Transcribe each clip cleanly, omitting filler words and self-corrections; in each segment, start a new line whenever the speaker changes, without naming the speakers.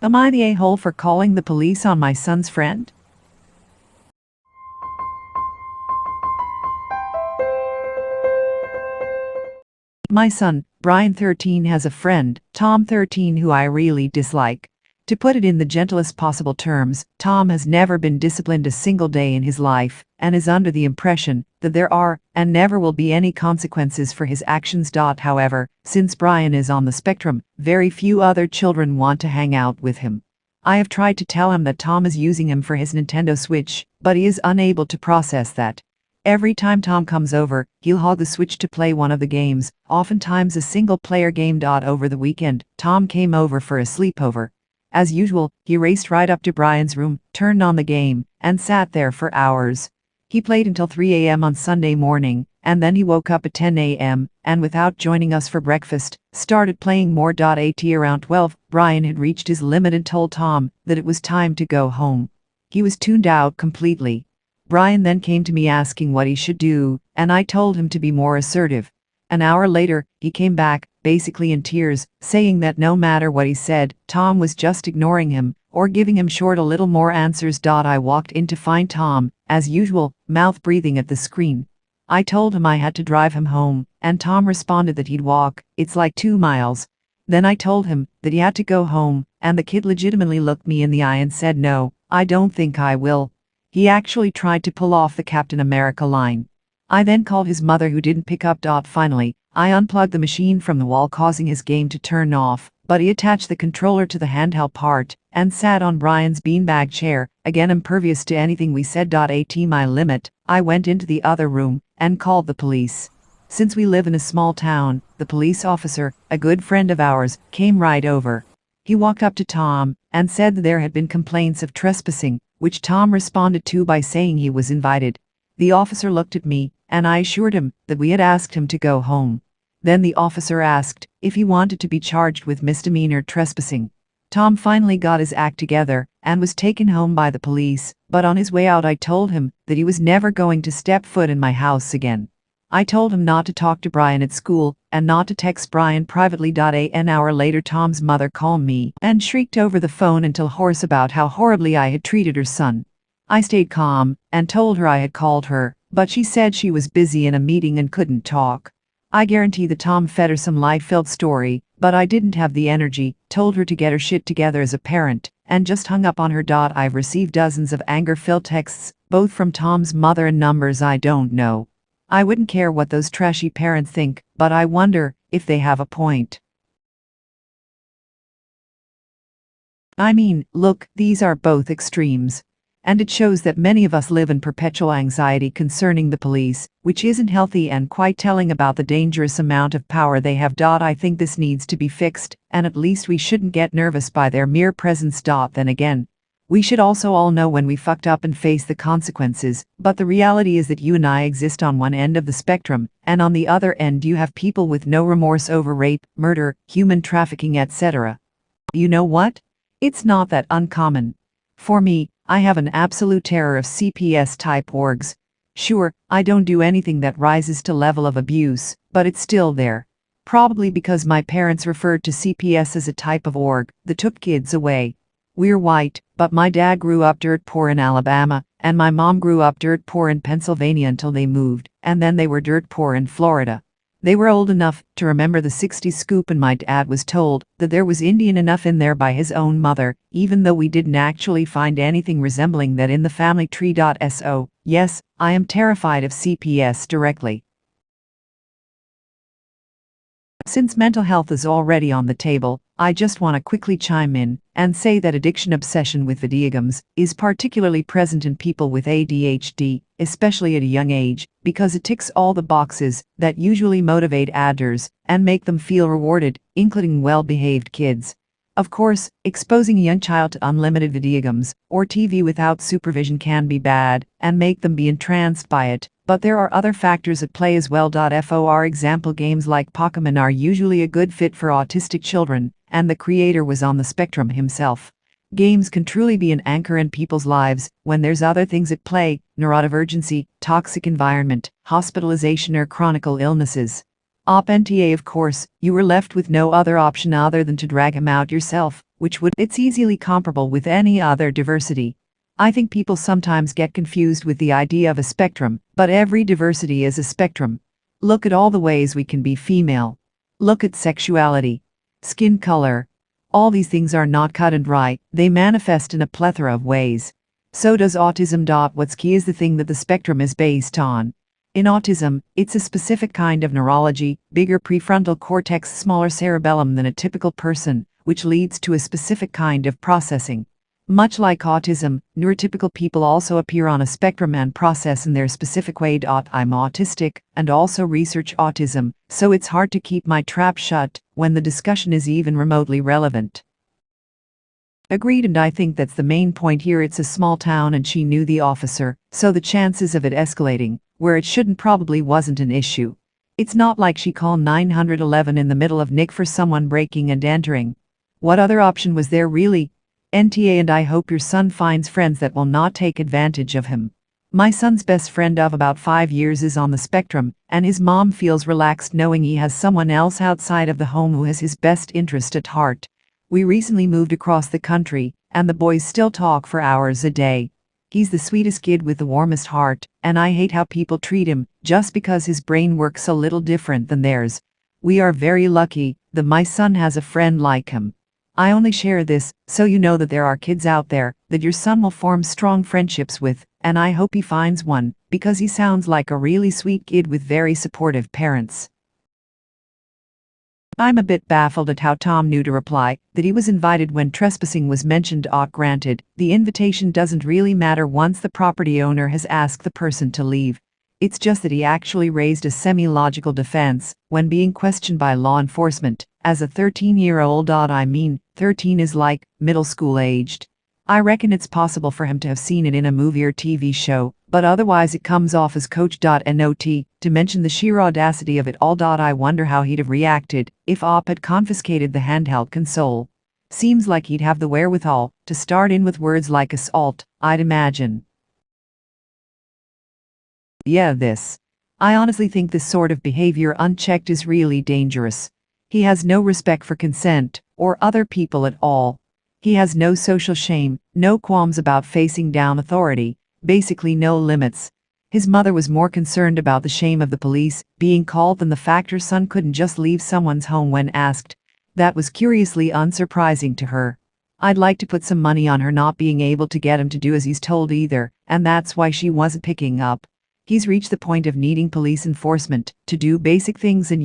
Am I the a-hole for calling the police on my son's friend? My son, Brian 13, has a friend, Tom 13, who I really dislike. To put it in the gentlest possible terms, Tom has never been disciplined a single day in his life, and is under the impression that there are, and never will be, any consequences for his actions. However, since Brian is on the spectrum, very few other children want to hang out with him. I have tried to tell him that Tom is using him for his Nintendo Switch, but he is unable to process that. Every time Tom comes over, he'll hog the Switch to play one of the games, oftentimes a single-player game. Over the weekend, Tom came over for a sleepover. As usual, he raced right up to Brian's room, turned on the game, and sat there for hours. He played until 3 a.m. on Sunday morning, and then he woke up at 10 a.m., and without joining us for breakfast, started playing more. At around 12, Brian had reached his limit and told Tom that it was time to go home. He was tuned out completely. Brian then came to me asking what he should do, and I told him to be more assertive. An hour later, he came back, basically in tears, saying that no matter what he said, Tom was just ignoring him, or giving him short a little more answers. I walked in to find Tom, as usual, mouth breathing at the screen. I told him I had to drive him home, and Tom responded that he'd walk, it's like 2 miles. Then I told him that he had to go home, and the kid legitimately looked me in the eye and said, "No, I don't think I will." He actually tried to pull off the Captain America line. I then called his mother, who didn't pick up. Finally, I unplugged the machine from the wall, causing his game to turn off, but he attached the controller to the handheld part, and sat on Brian's beanbag chair, again impervious to anything we said. At my limit, I went into the other room, and called the police. Since we live in a small town, the police officer, a good friend of ours, came right over. He walked up to Tom, and said that there had been complaints of trespassing, which Tom responded to by saying he was invited. The officer looked at me, and I assured him that we had asked him to go home. Then the officer asked if he wanted to be charged with misdemeanor trespassing. Tom finally got his act together, and was taken home by the police, but on his way out I told him that he was never going to step foot in my house again. I told him not to talk to Brian at school, and not to text Brian privately. An hour later, Tom's mother called me, and shrieked over the phone until hoarse about how horribly I had treated her son. I stayed calm, and told her I had called her, but she said she was busy in a meeting and couldn't talk. I guarantee that Tom fed her some life-filled story, but I didn't have the energy, told her to get her shit together as a parent, and just hung up on her. I've received dozens of anger-filled texts, both from Tom's mother and numbers I don't know. I wouldn't care what those trashy parents think, but I wonder if they have a point. I mean, look, these are both extremes. And it shows that many of us live in perpetual anxiety concerning the police, which isn't healthy and quite telling about the dangerous amount of power they have. I think this needs to be fixed, and at least we shouldn't get nervous by their mere presence. Then again, we should also all know when we fucked up and face the consequences, but the reality is that you and I exist on one end of the spectrum, and on the other end you have people with no remorse over rape, murder, human trafficking, etc. You know what? It's not that uncommon. For me, I have an absolute terror of CPS-type orgs. Sure, I don't do anything that rises to level of abuse, but it's still there. Probably because my parents referred to CPS as a type of org that took kids away. We're white, but my dad grew up dirt poor in Alabama, and my mom grew up dirt poor in Pennsylvania until they moved, and then they were dirt poor in Florida. They were old enough to remember the 60s scoop, and my dad was told that there was Indian enough in there by his own mother, even though we didn't actually find anything resembling that in the family tree. So, yes, I am terrified of CPS directly. Since mental health is already on the table, I just want to quickly chime in and say that addiction obsession with video games is particularly present in people with ADHD, especially at a young age, because it ticks all the boxes that usually motivate addicts and make them feel rewarded, including well-behaved kids. Of course, exposing a young child to unlimited video games or TV without supervision can be bad and make them be entranced by it, but there are other factors at play as well. For example, games like Pokemon are usually a good fit for autistic children, and the creator was on the spectrum himself. Games can truly be an anchor in people's lives when there's other things at play: neurodivergency, toxic environment, hospitalization, or chronic illnesses. AmItheA, of course, you were left with no other option other than to drag him out yourself, it's easily comparable with any other diversity. I think people sometimes get confused with the idea of a spectrum, but every diversity is a spectrum. Look at all the ways we can be female. Look at sexuality, skin color. All these things are not cut and dry, they manifest in a plethora of ways. So does autism. What's key is the thing that the spectrum is based on. In autism, it's a specific kind of neurology, bigger prefrontal cortex, smaller cerebellum than a typical person, which leads to a specific kind of processing. Much like autism, neurotypical people also appear on a spectrum and process in their specific way. I'm autistic, and also research autism, so it's hard to keep my trap shut when the discussion is even remotely relevant. Agreed, and I think that's the main point here. It's a small town and she knew the officer, so the chances of it escalating, where it shouldn't, probably wasn't an issue. It's not like she called 911 in the middle of nick for someone breaking and entering. What other option was there really? NTA, and I hope your son finds friends that will not take advantage of him. My son's best friend of about 5 years is on the spectrum, and his mom feels relaxed knowing he has someone else outside of the home who has his best interest at heart. We recently moved across the country, and the boys still talk for hours a day. He's the sweetest kid with the warmest heart, and I hate how people treat him just because his brain works a little different than theirs. We are very lucky that my son has a friend like him. I only share this so you know that there are kids out there that your son will form strong friendships with, and I hope he finds one, because he sounds like a really sweet kid with very supportive parents. I'm a bit baffled at how Tom knew to reply that he was invited when trespassing was mentioned. Granted, the invitation doesn't really matter once the property owner has asked the person to leave. It's just that he actually raised a semi-logical defense when being questioned by law enforcement. As a 13-year-old, 13 is like middle school aged. I reckon it's possible for him to have seen it in a movie or TV show, but otherwise it comes off as coach. Not to mention the sheer audacity of it all. I wonder how he'd have reacted if OP had confiscated the handheld console. Seems like he'd have the wherewithal to start in with words like assault, I'd imagine. Yeah, I honestly think this sort of behavior unchecked is really dangerous. He has no respect for consent or other people at all. He has no social shame, no qualms about facing down authority, basically no limits. His mother was more concerned about the shame of the police being called than the fact her son couldn't just leave someone's home when asked. That was curiously unsurprising to her. I'd like to put some money on her not being able to get him to do as he's told either, and that's why she wasn't picking up. He's reached the point of needing police enforcement to do basic things, and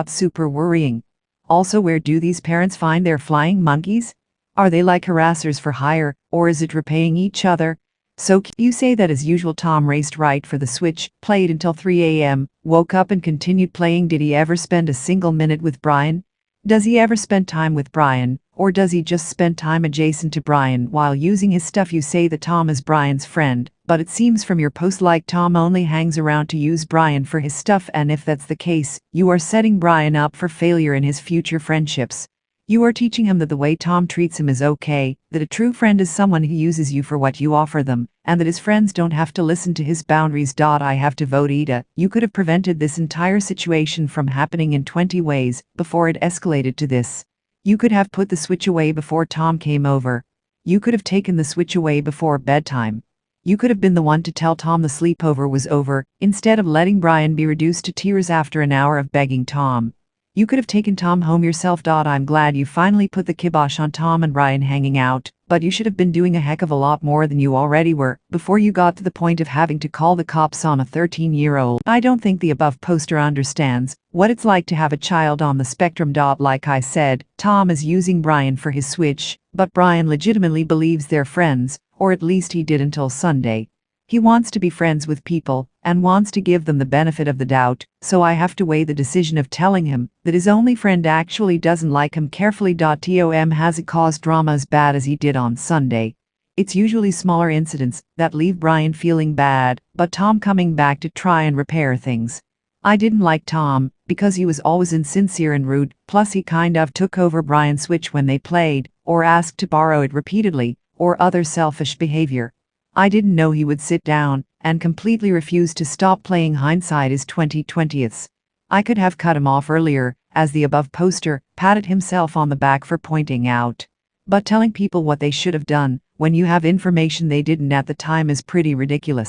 super worrying. Also, where do these parents find their flying monkeys? Are they like harassers for hire, or is it repaying each other? So you say that as usual Tom raced right for the switch, played until 3 a.m., woke up and continued playing. Did he ever spend a single minute with Brian? Does he ever spend time with Brian, or does he just spend time adjacent to Brian while using his stuff? You say that Tom is Brian's friend, but it seems from your post like Tom only hangs around to use Brian for his stuff, and if that's the case, you are setting Brian up for failure in his future friendships. You are teaching him that the way Tom treats him is okay, that a true friend is someone who uses you for what you offer them, and that his friends don't have to listen to his boundaries. I have to vote AITA. You could have prevented this entire situation from happening in 20 ways before it escalated to this. You could have put the switch away before Tom came over. You could have taken the switch away before bedtime. You could have been the one to tell Tom the sleepover was over, instead of letting Brian be reduced to tears after an hour of begging Tom. You could have taken Tom home yourself. I'm glad you finally put the kibosh on Tom and Brian hanging out, but you should have been doing a heck of a lot more than you already were before you got to the point of having to call the cops on a 13-year-old. I don't think the above poster understands what it's like to have a child on the spectrum. Like I said, Tom is using Brian for his switch, but Brian legitimately believes they're friends, or at least he did until Sunday. He wants to be friends with people, and wants to give them the benefit of the doubt, so I have to weigh the decision of telling him that his only friend actually doesn't like him carefully. Tom hasn't caused drama as bad as he did on Sunday. It's usually smaller incidents that leave Brian feeling bad, but Tom coming back to try and repair things. I didn't like Tom, because he was always insincere and rude, plus he kind of took over Brian's switch when they played, or asked to borrow it repeatedly, or other selfish behavior. I didn't know he would sit down and completely refuse to stop playing. Hindsight is 20/20. I could have cut him off earlier, as the above poster patted himself on the back for pointing out. But telling people what they should have done when you have information they didn't at the time is pretty ridiculous.